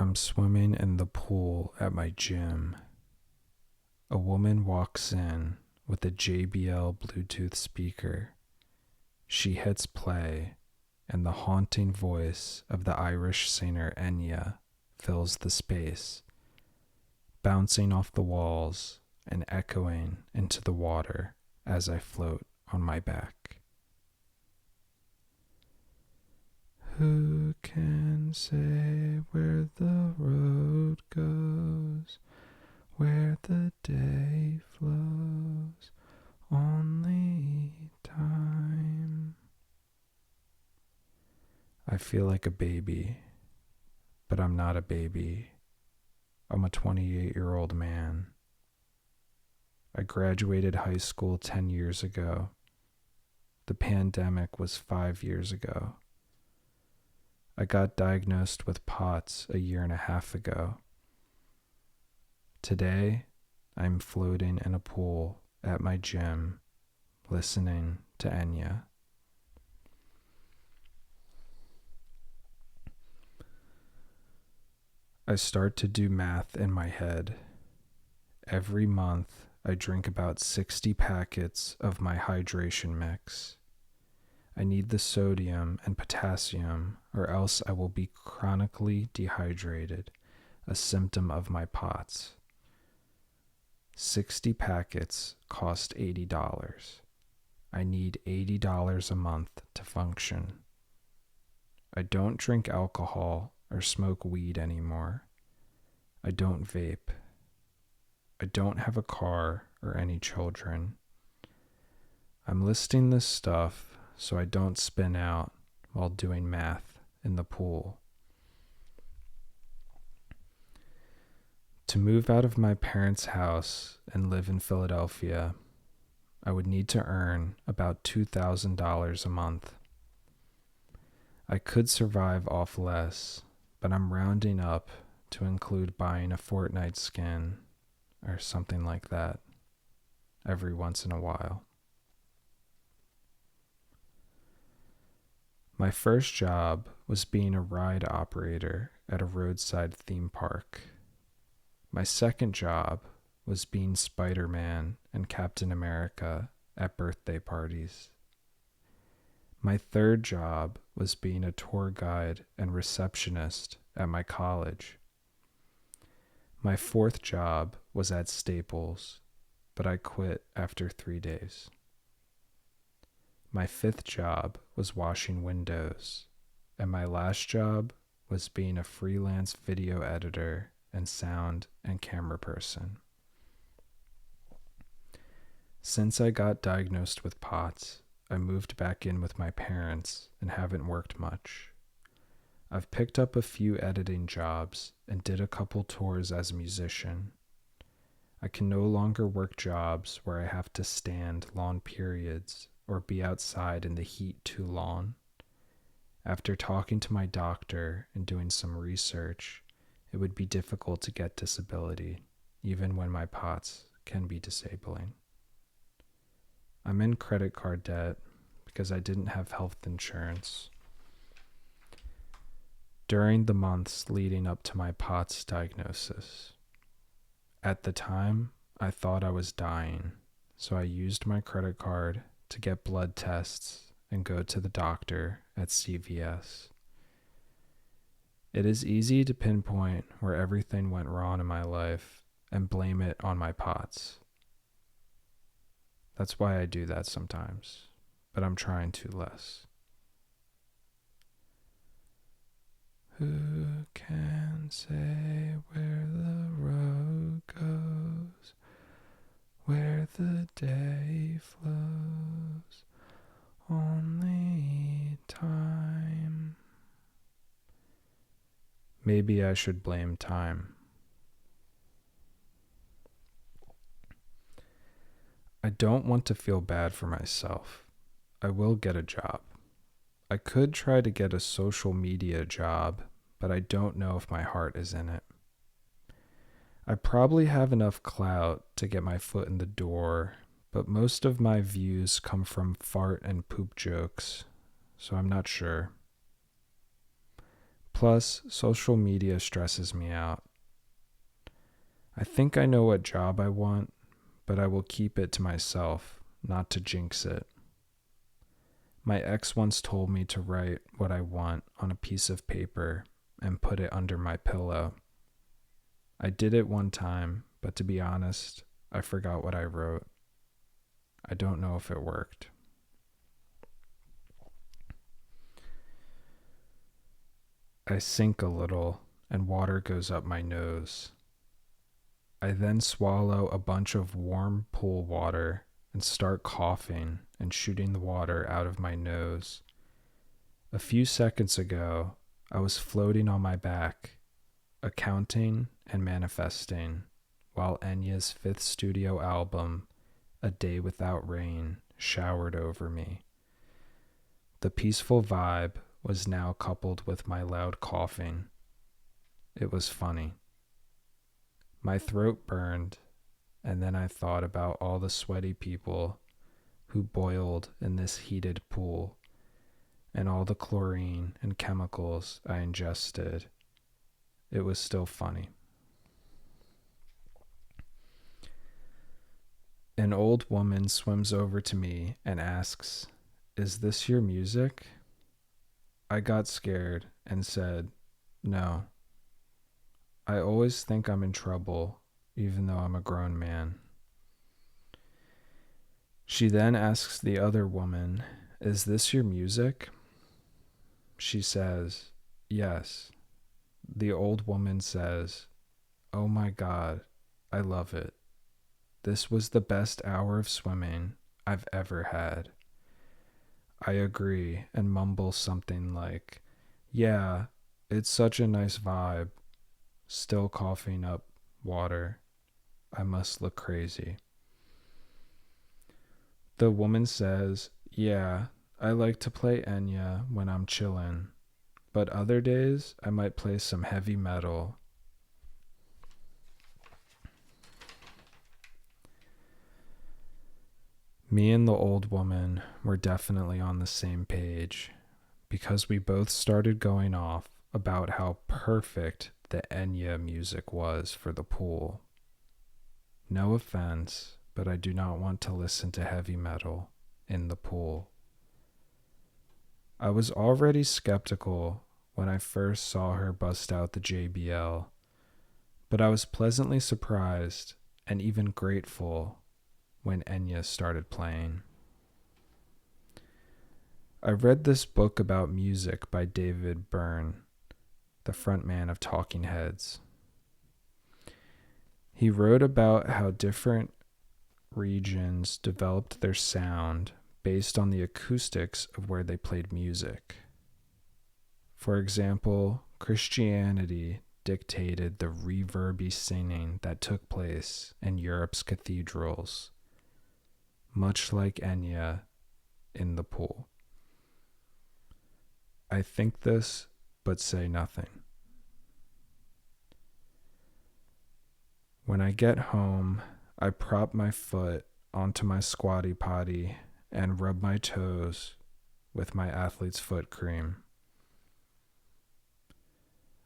I'm swimming in the pool at my gym. A woman walks in with a JBL Bluetooth speaker. She hits play, and the haunting voice of the Irish singer Enya fills the space, bouncing off the walls and echoing into the water as I float on my back. Who can say where the road goes, where the day flows? Only time. I feel like a baby, but I'm not a baby. I'm a 28-year-old man. I graduated high school 10 years ago. The pandemic was 5 years ago. I got diagnosed with POTS a year and a half ago. Today, I'm floating in a pool at my gym, listening to Enya. I start to do math in my head. Every month, I drink about 60 packets of my hydration mix. I need the sodium and potassium, or else I will be chronically dehydrated, a symptom of my POTS. 60 packets cost $80. I need $80 a month to function. I don't drink alcohol or smoke weed anymore. I don't vape. I don't have a car or any children. I'm listing this stuff so I don't spin out while doing math in the pool. To move out of my parents' house and live in Philadelphia, I would need to earn about $2,000 a month. I could survive off less, but I'm rounding up to include buying a Fortnite skin or something like that every once in a while. My first job was being a ride operator at a roadside theme park. My second job was being Spider-Man and Captain America at birthday parties. My third job was being a tour guide and receptionist at my college. My fourth job was at Staples, but I quit after 3 days. My fifth job was washing windows, and my last job was being a freelance video editor and sound and camera person. Since I got diagnosed with POTS, I moved back in with my parents and haven't worked much. I've picked up a few editing jobs and did a couple tours as a musician. I can no longer work jobs where I have to stand long periods or be outside in the heat too long. After talking to my doctor and doing some research, it would be difficult to get disability, even when my POTS can be disabling. I'm in credit card debt because I didn't have health insurance. During the months leading up to my POTS diagnosis, at the time, I thought I was dying, so I used my credit card to get blood tests and go to the doctor at CVS. It is easy to pinpoint where everything went wrong in my life and blame it on my POTS. That's why I do that sometimes, but I'm trying to less. Who can say where the road goes, where the day flows? Only time. Maybe I should blame time. I don't want to feel bad for myself. I will get a job. I could try to get a social media job, but I don't know if my heart is in it. I probably have enough clout to get my foot in the door, but most of my views come from fart and poop jokes, so I'm not sure. Plus, social media stresses me out. I think I know what job I want, but I will keep it to myself, not to jinx it. My ex once told me to write what I want on a piece of paper and put it under my pillow. I did it one time, but to be honest, I forgot what I wrote. I don't know if it worked. I sink a little and water goes up my nose. I then swallow a bunch of warm pool water and start coughing and shooting the water out of my nose. A few seconds ago, I was floating on my back, accounting and manifesting, while Enya's fifth studio album, A Day Without Rain, showered over me. The peaceful vibe was now coupled with my loud coughing. It was funny. My throat burned, and then I thought about all the sweaty people who boiled in this heated pool, and all the chlorine and chemicals I ingested. It was still funny. An old woman swims over to me and asks, "Is this your music?" I got scared and said, "No. I always think I'm in trouble, even though I'm a grown man." She then asks the other woman, "Is this your music?" She says, "Yes." The old woman says, "Oh my God, I love it. This was the best hour of swimming I've ever had." I agree and mumble something like, "Yeah, it's such a nice vibe," still coughing up water. I must look crazy. The woman says, "Yeah, I like to play Enya when I'm chillin', but other days I might play some heavy metal." Me and the old woman were definitely on the same page, because we both started going off about how perfect the Enya music was for the pool. No offense, but I do not want to listen to heavy metal in the pool. I was already skeptical when I first saw her bust out the JBL, but I was pleasantly surprised and even grateful when Enya started playing. I read this book about music by David Byrne, the frontman of Talking Heads. He wrote about how different regions developed their sound based on the acoustics of where they played music. For example, Christianity dictated the reverby singing that took place in Europe's cathedrals, much like Enya in the pool. I think this, but say nothing. When I get home, I prop my foot onto my squatty potty and rub my toes with my athlete's foot cream.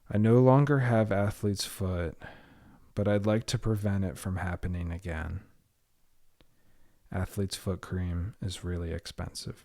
I no longer have athlete's foot, but I'd like to prevent it from happening again. Athlete's foot cream is really expensive.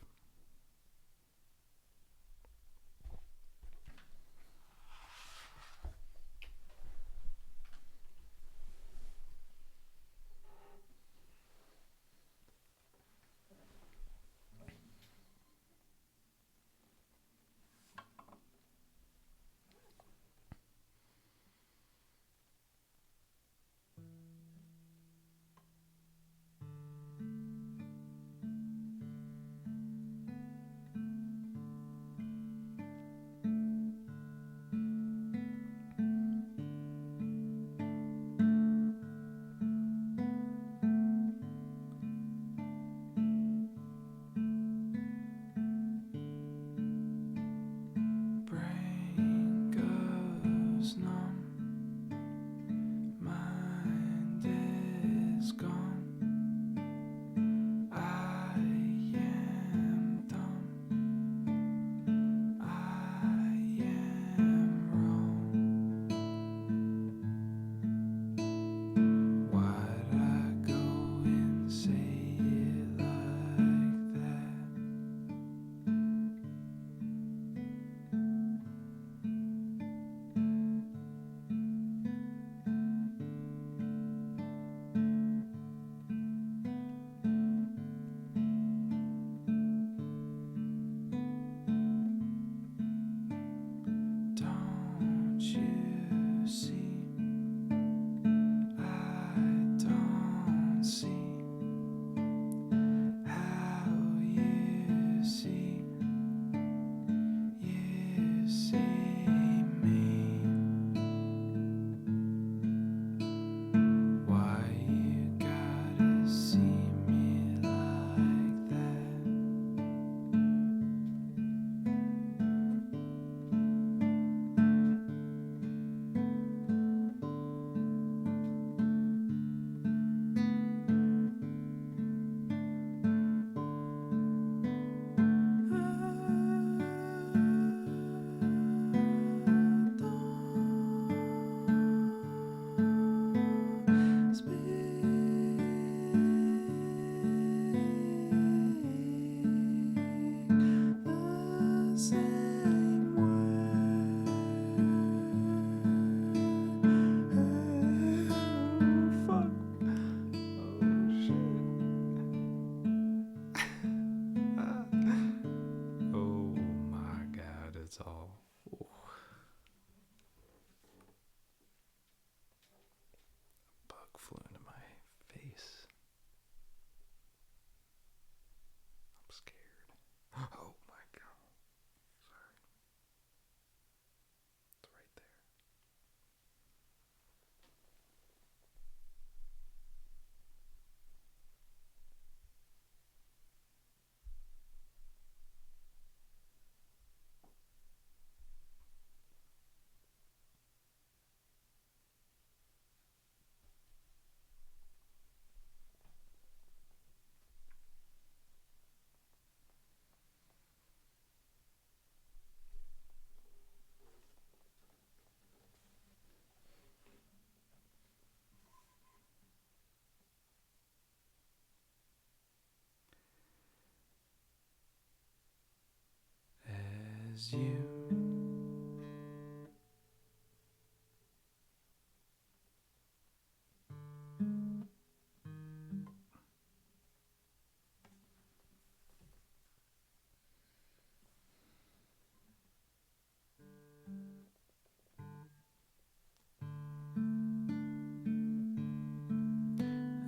same way. Fuck. Oh shit. Oh my god, it's all. Ooh. A bug flew into my face. I'm scared. Oh my god. Sorry. It's right there. As you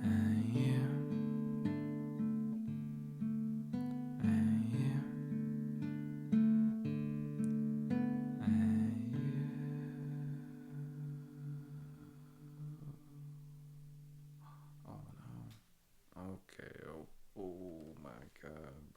and you and you and you. Oh no. Okay. Oh my god.